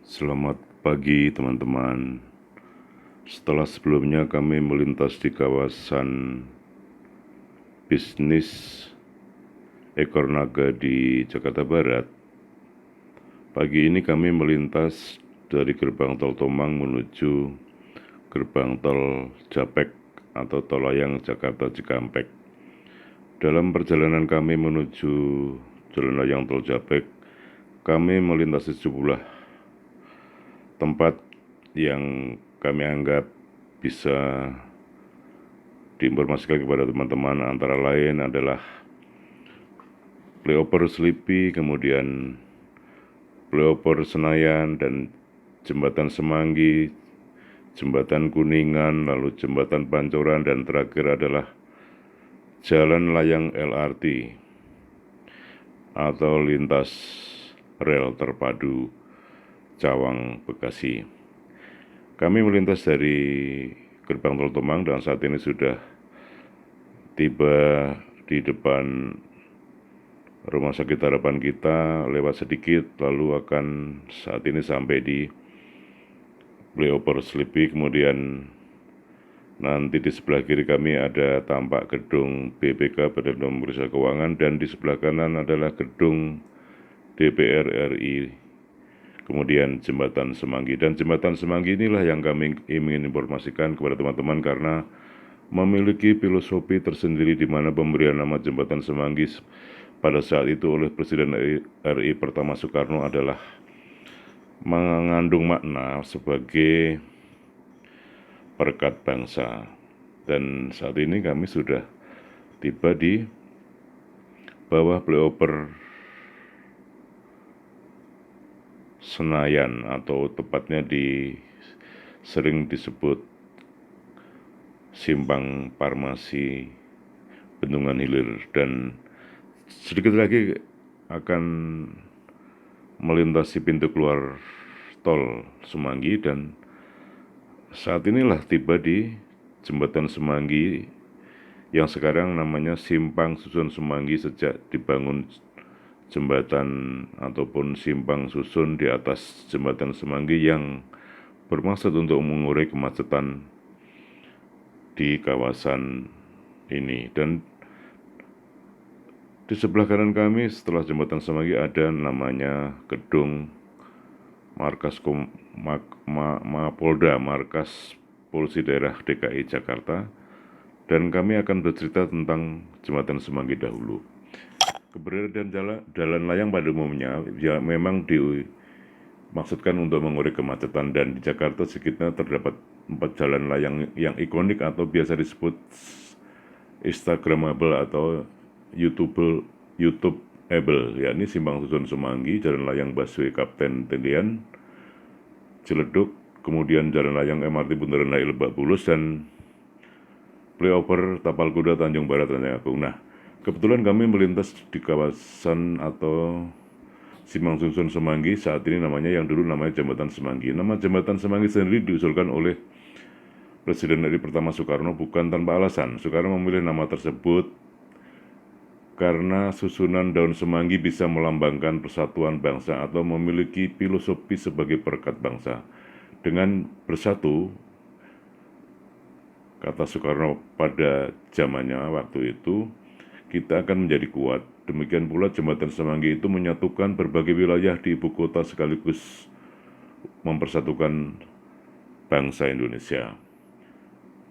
Selamat pagi teman-teman. Setelah sebelumnya kami melintas di kawasan bisnis Ekor Naga di Jakarta Barat, pagi ini kami melintas dari gerbang tol Tomang menuju gerbang tol Japek atau tol layang Jakarta Cikampek. Dalam perjalanan kami menuju jalan layang tol Japek, kami melintasi sejumlah tempat yang kami anggap bisa diinformasikan kepada teman-teman, antara lain adalah flyover Selipi, kemudian flyover Senayan dan jembatan Semanggi, jembatan Kuningan, lalu jembatan Pancoran, dan terakhir adalah jalan layang LRT atau lintas rel terpadu Cawang Bekasi. Kami melintas dari gerbang tol Tomang dan saat ini sudah tiba di depan Rumah Sakit Harapan Kita, lewat sedikit lalu akan saat ini sampai di flyover Selipi. Kemudian nanti di sebelah kiri kami ada tampak gedung BPK Badan Pemeriksa Keuangan, dan di sebelah kanan adalah gedung DPR RI. Kemudian jembatan Semanggi, dan jembatan Semanggi inilah yang kami ingin informasikan kepada teman-teman karena memiliki filosofi tersendiri di mana pemberian nama jembatan Semanggi pada saat itu oleh Presiden RI pertama Soekarno adalah mengandung makna sebagai perekat bangsa. Dan saat ini kami sudah tiba di bawah flyover Senayan, atau tepatnya sering disebut Simpang Farmasi Bendungan Hilir, dan sedikit lagi akan melintasi pintu keluar tol Semanggi, dan saat inilah tiba di jembatan Semanggi yang sekarang namanya Simpang Susun Semanggi sejak dibangun jembatan ataupun simpang susun di atas jembatan Semanggi yang bermaksud untuk mengurai kemacetan di kawasan ini. Dan di sebelah kanan kami setelah jembatan Semanggi ada namanya gedung Markas Mapolda, Markas Polisi Daerah DKI Jakarta, dan kami akan bercerita tentang jembatan Semanggi dahulu. Keberadaan jalan layang pada umumnya ya memang dimaksudkan untuk mengurai kemacetan, dan di Jakarta sekitar terdapat 4 jalan layang yang ikonik atau biasa disebut Instagramable atau YouTubeable, yakni Simpang Susun Semanggi, Jalan Layang Busway Kapten Tendian, Ciledug, kemudian Jalan Layang MRT Bundaran HI Lebak Bulus, dan flyover Tapal Kuda Tanjung Barat Tanjung Agung. Nah, kebetulan kami melintas di kawasan atau Simpang Susun Semanggi, saat ini namanya, yang dulu namanya Jembatan Semanggi. Nama Jembatan Semanggi sendiri diusulkan oleh Presiden RI pertama Soekarno bukan tanpa alasan. Soekarno memilih nama tersebut karena susunan daun semanggi bisa melambangkan persatuan bangsa atau memiliki filosofi sebagai perekat bangsa. Dengan bersatu, kata Soekarno pada zamannya waktu itu, kita akan menjadi kuat. Demikian pula jembatan Semanggi itu menyatukan berbagai wilayah di ibu kota sekaligus mempersatukan bangsa Indonesia.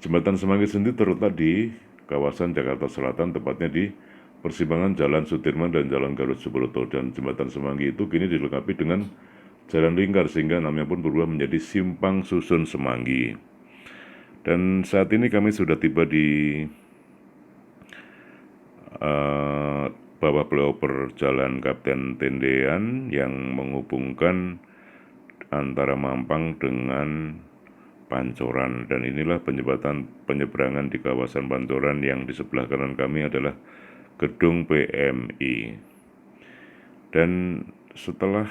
Jembatan Semanggi sendiri terletak di kawasan Jakarta Selatan, tepatnya di persimpangan Jalan Sudirman dan Jalan Garut Subroto, dan jembatan Semanggi itu kini dilengkapi dengan jalan lingkar sehingga namanya pun berubah menjadi Simpang Susun Semanggi. Dan saat ini kami sudah tiba di bawah flyover Jalan Kapten Tendean yang menghubungkan antara Mampang dengan Pancoran, dan inilah penyeberangan di kawasan Pancoran. Yang di sebelah kanan kami adalah gedung PMI. Dan setelah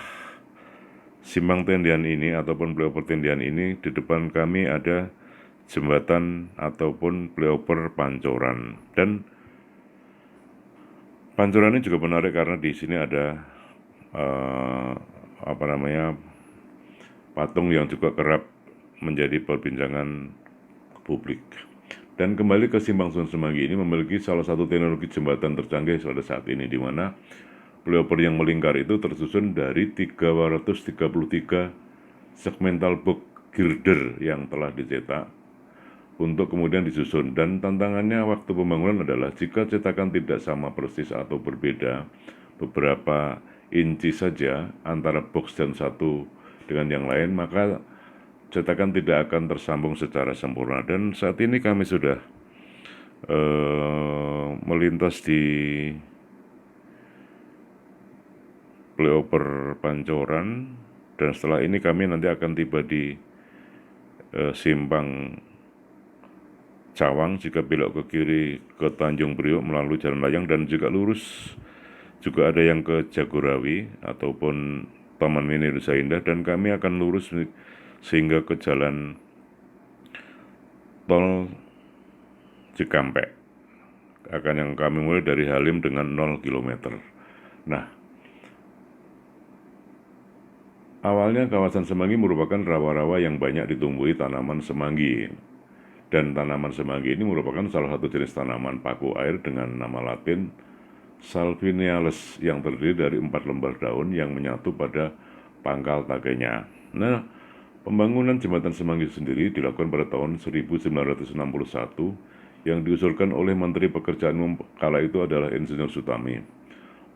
Simpang Tendian ini ataupun flyover Tendian ini, di depan kami ada jembatan ataupun flyover Pancoran. Dan Pancoran ini juga menarik karena di sini ada patung yang juga kerap menjadi perbincangan publik. Dan kembali ke Simpang Susun Semanggi ini memiliki salah satu teknologi jembatan tercanggih pada saat ini, di mana flyover yang melingkar itu tersusun dari 333 segmental box girder yang telah dicetak untuk kemudian disusun. Dan tantangannya waktu pembangunan adalah jika cetakan tidak sama persis atau berbeda beberapa inci saja antara box dan satu dengan yang lain, maka cetakan tidak akan tersambung secara sempurna. Dan saat ini kami sudah melintas di flyover Pancoran, dan setelah ini kami nanti akan tiba di Simpang Cawang jika belok ke kiri ke Tanjung Priok melalui Jalan Layang, dan juga lurus juga ada yang ke Jagorawi ataupun Taman Mini Nusa Indah, dan kami akan lurus sehingga ke jalan tol Cikampek, akan yang kami mulai dari Halim dengan 0 km. Nah, awalnya kawasan Semanggi merupakan rawa-rawa yang banyak ditumbuhi tanaman semanggi. Dan tanaman semanggi ini merupakan salah satu jenis tanaman paku air dengan nama latin Salviniales yang terdiri dari 4 lembar daun yang menyatu pada pangkal takenya. Nah, pembangunan jembatan Semanggi sendiri dilakukan pada tahun 1961 yang diusulkan oleh Menteri Pekerjaan Umum kala itu adalah Insinyur Sutami.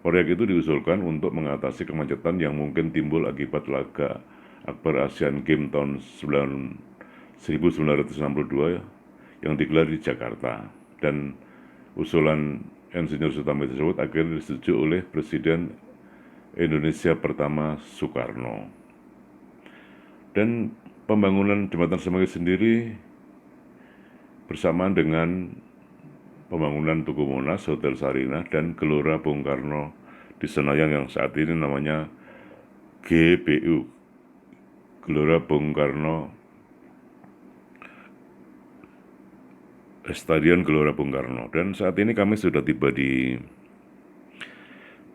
Proyek itu diusulkan untuk mengatasi kemacetan yang mungkin timbul akibat laga Akbar Asian Games tahun 1962 yang digelar di Jakarta. Dan usulan Insinyur Sutami tersebut akhirnya disetujui oleh Presiden Indonesia pertama Soekarno. Dan pembangunan jembatan Semanggi sendiri bersamaan dengan pembangunan Tugu Monas, Hotel Sarinah, dan Gelora Bung Karno di Senayan yang saat ini namanya GBU, Gelora Bung Karno Stadion Gelora Bung Karno. Dan saat ini kami sudah tiba di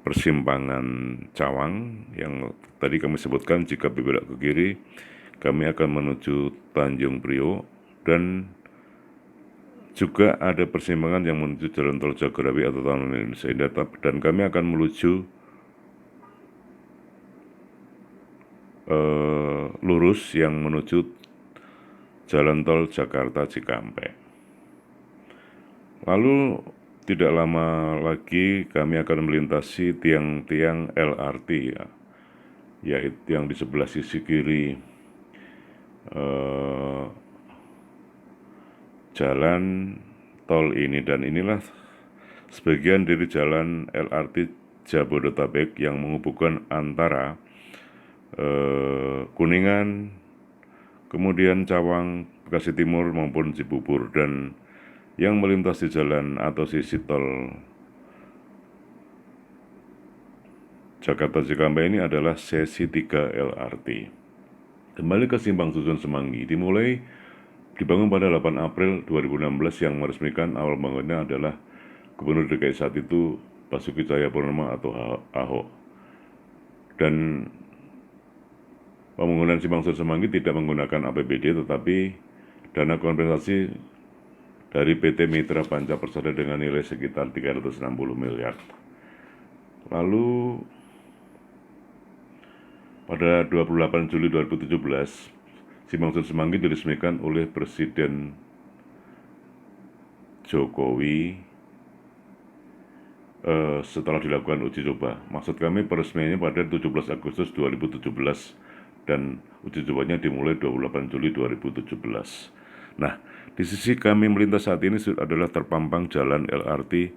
persimpangan Cawang yang tadi kami sebutkan. Jika berbelok ke kiri kami akan menuju Tanjung Priok, dan juga ada persimpangan yang menuju Jalan Tol Jagorawi atau Taman Indonesia Indah, dan kami akan menuju lurus yang menuju Jalan Tol Jakarta Cikampek. Lalu tidak lama lagi kami akan melintasi tiang-tiang LRT yaitu yang di sebelah sisi kiri jalan tol ini, dan inilah sebagian dari jalan LRT Jabodetabek yang menghubungkan antara Kuningan, kemudian Cawang, Bekasi Timur maupun Cibubur, dan yang melintasi jalan atau sisi tol Jakarta Cikampek ini adalah sesi 3 LRT. Kembali ke Simpang Susun Semanggi, dibangun pada 8 April 2016 yang meresmikan awal bangunnya adalah Gubernur DKI saat itu Basuki Cahayapurnama atau Ahok. Dan pembangunan Simpang Susun Semanggi tidak menggunakan APBD tetapi dana kompensasi dari PT Mitra Panca Persada dengan nilai sekitar 360 miliar. Lalu pada 28 Juli 2017, Simpang Susun Semanggi diresmikan oleh Presiden Jokowi setelah dilakukan uji coba. Maksud kami peresmiannya pada 17 Agustus 2017 dan uji cobanya dimulai 28 Juli 2017. Nah, di sisi kami melintas saat ini adalah terpampang jalan LRT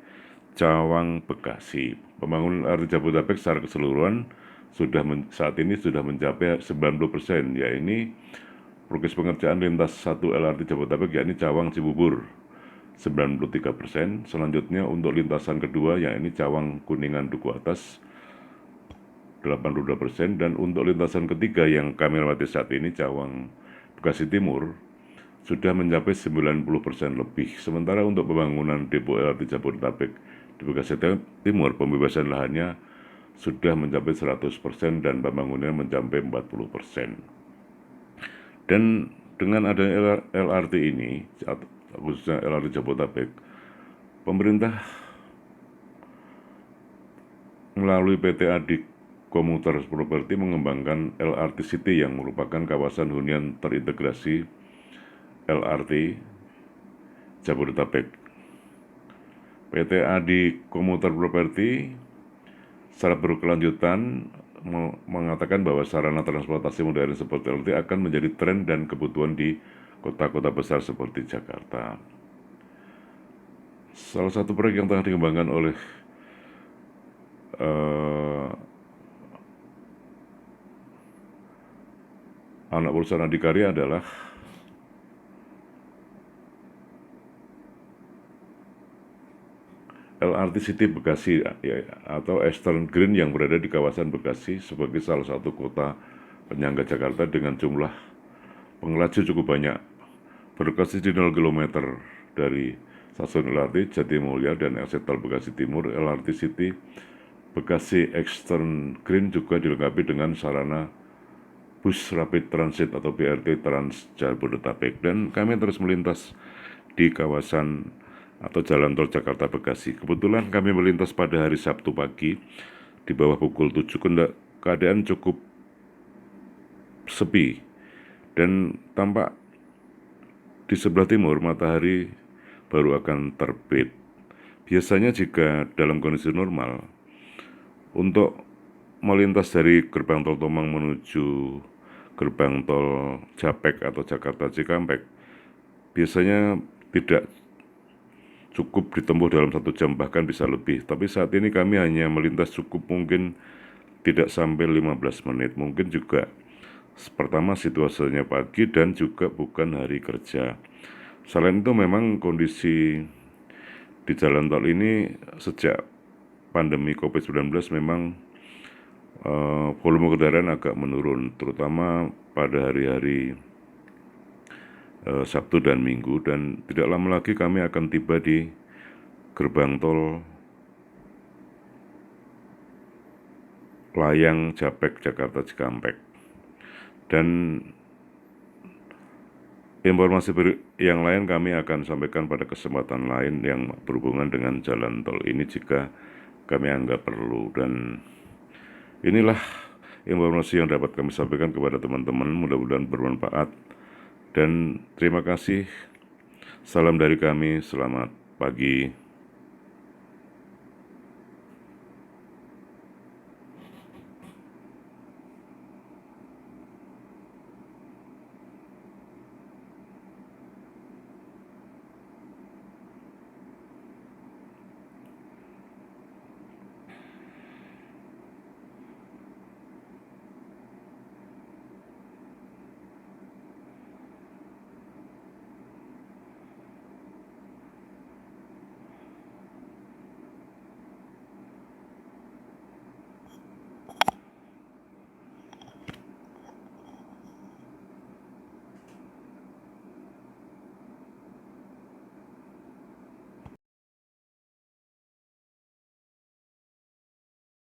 Cawang Bekasi. Pembangunan LRT Jabodetabek secara keseluruhan saat ini sudah mencapai 90%, yaitu progres pengerjaan lintas 1 LRT Jabodetabek yakni Cawang Cibubur 93%. Selanjutnya untuk lintasan kedua yakni Cawang Kuningan Duku Atas 82%, dan untuk lintasan ketiga yang kami lewati saat ini Cawang Bekasi Timur sudah mencapai 90% lebih. Sementara untuk pembangunan depo LRT Jabodetabek di Bekasi Timur, pembebasan lahannya sudah mencapai 100% dan pembangunannya mencapai 40%. Dan dengan adanya LRT ini, khususnya LRT Jabodetabek, pemerintah melalui PT Adik Komuter Property mengembangkan LRT City yang merupakan kawasan hunian terintegrasi LRT Jabodetabek. PT Adik Komuter Property secara berkelanjutan mengatakan bahwa sarana transportasi modern seperti LRT akan menjadi tren dan kebutuhan di kota-kota besar seperti Jakarta. Salah satu proyek yang tengah dikembangkan oleh anak perusahaan Adikarya adalah LRT City Bekasi atau Eastern Green yang berada di kawasan Bekasi sebagai salah satu kota penyangga Jakarta dengan jumlah pengelaju cukup banyak, berlokasi di 0 km dari stasiun LRT Jatimulya dan exit tol Bekasi Timur. LRT City Bekasi Eastern Green juga dilengkapi dengan sarana bus rapid transit atau BRT Trans Jabodetabek, dan kami terus melintas di kawasan atau jalan tol Jakarta Bekasi. Kebetulan kami melintas pada hari Sabtu pagi di bawah pukul 7, keadaan cukup sepi dan tampak di sebelah timur matahari baru akan terbit. Biasanya jika dalam kondisi normal, untuk melintas dari gerbang tol Tomang menuju gerbang tol Japek atau Jakarta Cikampek, biasanya tidak cukup ditempuh dalam 1 jam, bahkan bisa lebih. Tapi saat ini kami hanya melintas cukup mungkin tidak sampai 15 menit. Mungkin juga pertama situasinya pagi dan juga bukan hari kerja. Selain itu memang kondisi di jalan tol ini sejak pandemi COVID-19 memang volume kendaraan agak menurun, terutama pada hari-hari Sabtu dan Minggu, dan tidak lama lagi kami akan tiba di gerbang tol Layang Japek Jakarta Cikampek. Dan informasi yang lain kami akan sampaikan pada kesempatan lain yang berhubungan dengan jalan tol ini jika kami anggap perlu. Dan inilah informasi yang dapat kami sampaikan kepada teman-teman, mudah-mudahan bermanfaat. Dan terima kasih. Salam dari kami, selamat pagi.